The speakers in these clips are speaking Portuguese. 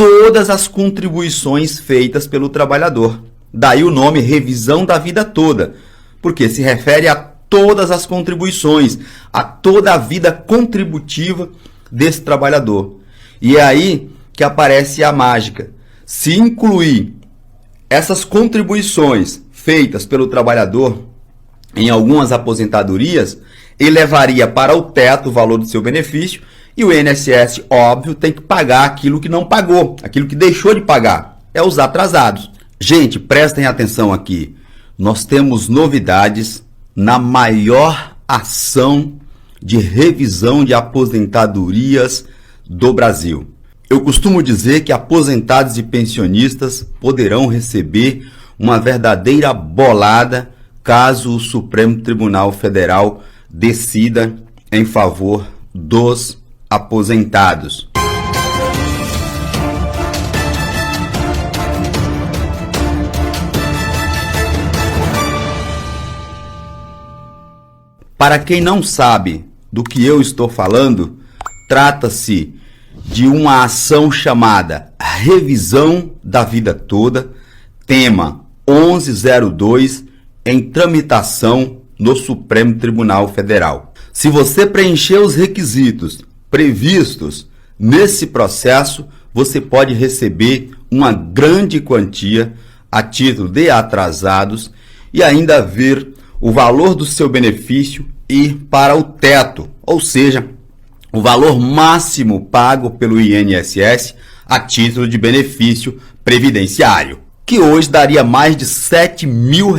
todas as contribuições feitas pelo trabalhador. Daí o nome revisão da vida toda, porque se refere a todas as contribuições, a toda a vida contributiva desse trabalhador. E é aí que aparece a mágica. Se incluir essas contribuições feitas pelo trabalhador em algumas aposentadorias, elevaria para o teto o valor do seu benefício e o INSS, óbvio, tem que pagar aquilo que não pagou, aquilo que deixou de pagar, é os atrasados. Gente, prestem atenção aqui, nós temos novidades na maior ação de revisão de aposentadorias do Brasil. Eu costumo dizer que aposentados e pensionistas poderão receber uma verdadeira bolada caso o Supremo Tribunal Federal decida em favor dos aposentados. Para quem não sabe do que eu estou falando, trata-se de uma ação chamada Revisão da Vida Toda, tema 1102, em tramitação no Supremo Tribunal Federal. Se você preencher os requisitos previstos nesse processo, você pode receber uma grande quantia a título de atrasados e ainda ver o valor do seu benefício ir para o teto, ou seja, o valor máximo pago pelo INSS a título de benefício previdenciário, que hoje daria mais de R$7 mil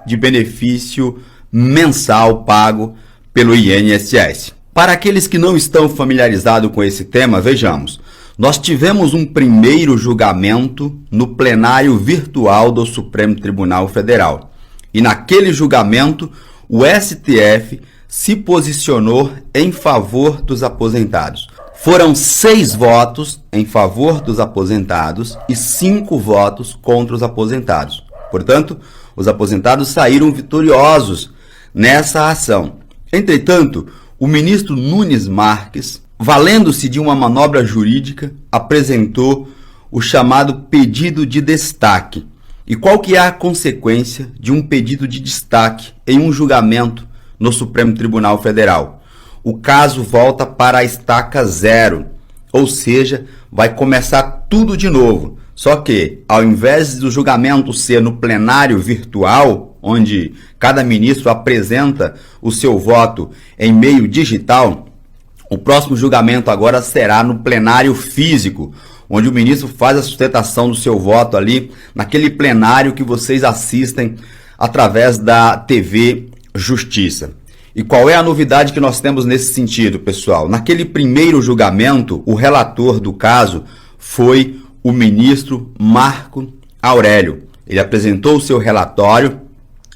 de benefício mensal pago pelo INSS. Para aqueles que não estão familiarizados com esse tema, vejamos. Nós tivemos um primeiro julgamento no plenário virtual do Supremo Tribunal Federal. E naquele julgamento, o STF se posicionou em favor dos aposentados. Foram 6 votos em favor dos aposentados e 5 votos contra os aposentados. Portanto, os aposentados saíram vitoriosos nessa ação. Entretanto, o ministro Nunes Marques, valendo-se de uma manobra jurídica, apresentou o chamado pedido de destaque. E qual que é a consequência de um pedido de destaque em um julgamento no Supremo Tribunal Federal? O caso volta para a estaca zero, ou seja, vai começar tudo de novo. Só que, ao invés do julgamento ser no plenário virtual, onde cada ministro apresenta o seu voto em meio digital, o próximo julgamento agora será no plenário físico, onde o ministro faz a sustentação do seu voto ali, naquele plenário que vocês assistem através da TV Justiça. E qual é a novidade que nós temos nesse sentido, pessoal? Naquele primeiro julgamento, o relator do caso foi o ministro Marco Aurélio. Ele apresentou o seu relatório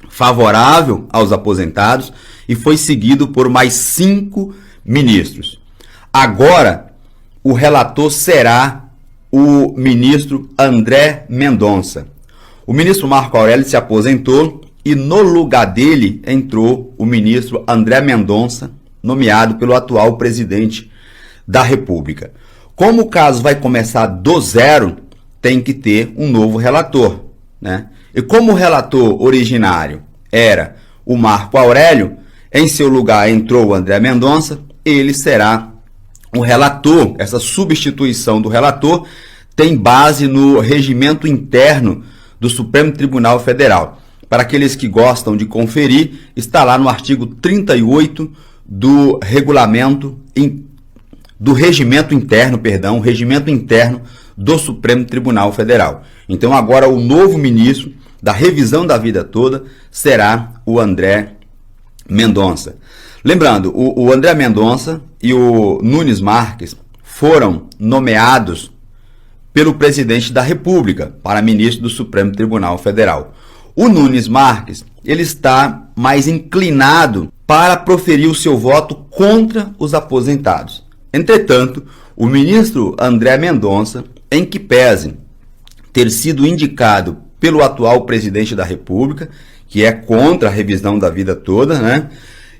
favorável aos aposentados e foi seguido por mais 5 ministros. Agora, o relator será o ministro André Mendonça. O ministro Marco Aurélio se aposentou e no lugar dele entrou o ministro André Mendonça, nomeado pelo atual presidente da República. Como o caso vai começar do zero, tem que ter um novo relator, né? E como o relator originário era o Marco Aurélio, em seu lugar entrou o André Mendonça, ele será o relator. Essa substituição do relator tem base no regimento interno do Supremo Tribunal Federal. Para aqueles que gostam de conferir, está lá no artigo 38 do regimento interno do Supremo Tribunal Federal. Então agora o novo ministro da revisão da vida toda será o André Mendonça. Lembrando, o André Mendonça e o Nunes Marques foram nomeados pelo presidente da República para ministro do Supremo Tribunal Federal. O Nunes Marques, ele está mais inclinado para proferir o seu voto contra os aposentados. Entretanto, o ministro André Mendonça, em que pese ter sido indicado pelo atual presidente da República, que é contra a revisão da vida toda, né?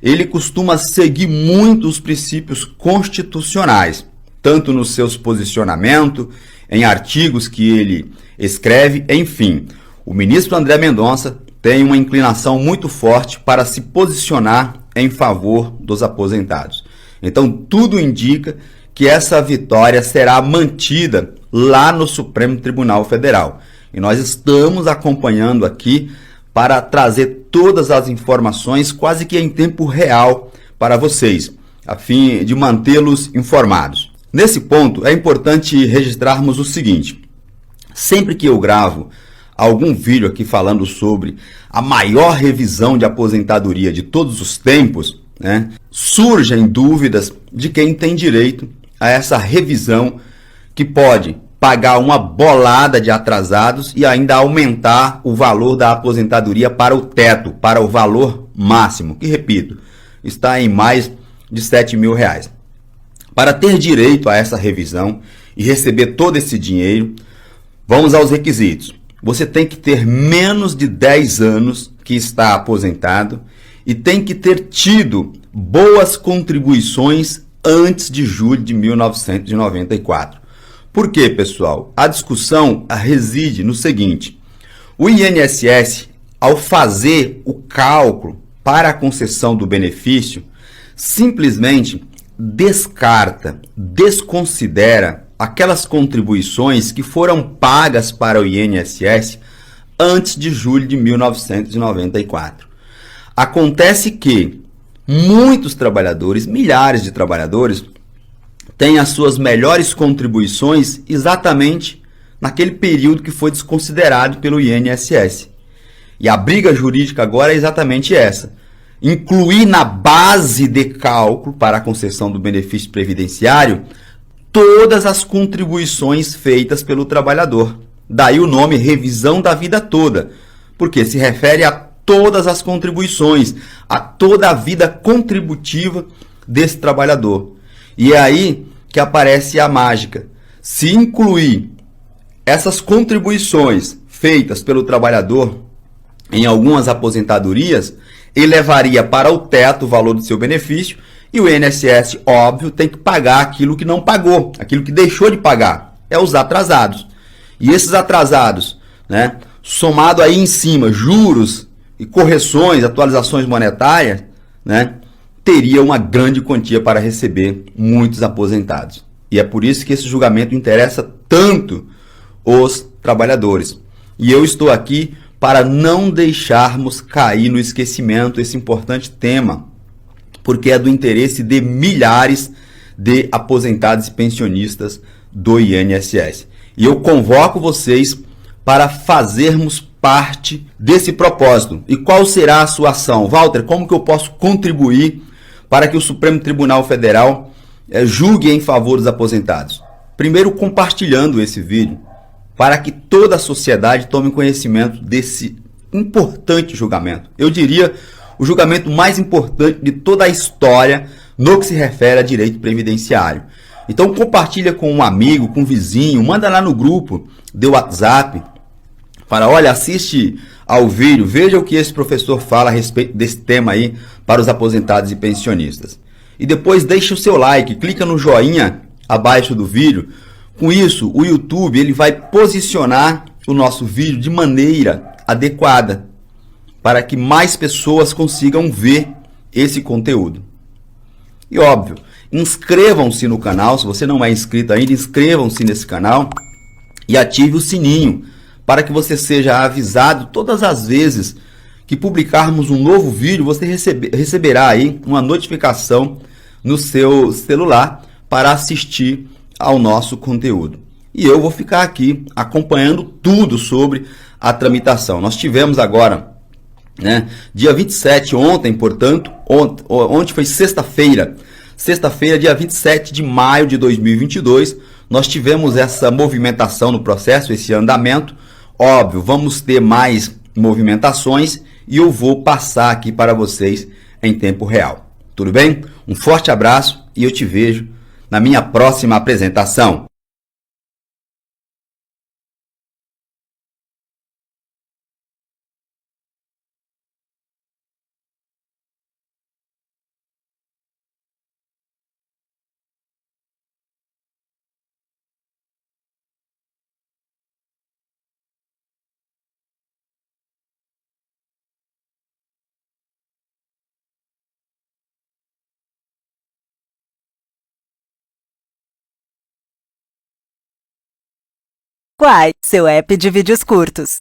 Ele costuma seguir muito os princípios constitucionais, tanto nos seus posicionamentos em artigos que ele escreve, enfim. O ministro André Mendonça tem uma inclinação muito forte para se posicionar em favor dos aposentados. Então, tudo indica que essa vitória será mantida lá no Supremo Tribunal Federal. E nós estamos acompanhando aqui para trazer todas as informações quase que em tempo real para vocês, a fim de mantê-los informados. Nesse ponto, é importante registrarmos o seguinte: sempre que eu gravo algum vídeo aqui falando sobre a maior revisão de aposentadoria de todos os tempos, né, surgem dúvidas de quem tem direito a essa revisão, que pode pagar uma bolada de atrasados e ainda aumentar o valor da aposentadoria para o teto, para o valor máximo, que, repito, está em mais de R$7.000. Para ter direito a essa revisão e receber todo esse dinheiro, vamos aos requisitos. Você tem que ter menos de 10 anos que está aposentado e tem que ter tido boas contribuições antes de julho de 1994. Por quê, pessoal? A discussão reside no seguinte: o INSS, ao fazer o cálculo para a concessão do benefício, simplesmente descarta, desconsidera aquelas contribuições que foram pagas para o INSS antes de julho de 1994. Acontece que muitos trabalhadores, milhares de trabalhadores, têm as suas melhores contribuições exatamente naquele período que foi desconsiderado pelo INSS. E a briga jurídica agora é exatamente essa: incluir na base de cálculo para a concessão do benefício previdenciário todas as contribuições feitas pelo trabalhador. Daí o nome revisão da vida toda, porque se refere a todas as contribuições, a toda a vida contributiva desse trabalhador. E é aí que aparece a mágica. Se incluir essas contribuições feitas pelo trabalhador em algumas aposentadorias, elevaria para o teto o valor do seu benefício, e o INSS, óbvio, tem que pagar aquilo que não pagou, aquilo que deixou de pagar, é os atrasados. E esses atrasados, né, somado aí em cima juros e correções, atualizações monetárias, né, teria uma grande quantia para receber muitos aposentados. E é por isso que esse julgamento interessa tanto os trabalhadores. E eu estou aqui para não deixarmos cair no esquecimento esse importante tema, porque é do interesse de milhares de aposentados e pensionistas do INSS. E eu convoco vocês para fazermos parte desse propósito. E qual será a sua ação? Walter, como que eu posso contribuir para que o Supremo Tribunal Federal julgue em favor dos aposentados? Primeiro, compartilhando esse vídeo, para que toda a sociedade tome conhecimento desse importante julgamento. Eu diria o julgamento mais importante de toda a história no que se refere a direito previdenciário. Então compartilha com um amigo, com um vizinho, manda lá no grupo de WhatsApp, para, olha, assiste ao vídeo, veja o que esse professor fala a respeito desse tema aí para os aposentados e pensionistas. E depois deixa o seu like, clica no joinha abaixo do vídeo. Com isso, o YouTube ele vai posicionar o nosso vídeo de maneira adequada, para que mais pessoas consigam ver esse conteúdo. E óbvio, inscrevam-se no canal, se você não é inscrito ainda, inscrevam-se nesse canal e ative o sininho, para que você seja avisado todas as vezes que publicarmos um novo vídeo. Você receberá aí uma notificação no seu celular para assistir ao nosso conteúdo. E eu vou ficar aqui acompanhando tudo sobre a tramitação. Nós tivemos agora, né, dia 27, ontem, portanto, ontem foi sexta-feira, dia 27 de maio de 2022, nós tivemos essa movimentação no processo, esse andamento. Óbvio, vamos ter mais movimentações e eu vou passar aqui para vocês em tempo real. Tudo bem? Um forte abraço e eu te vejo na minha próxima apresentação. Quai, seu app de vídeos curtos.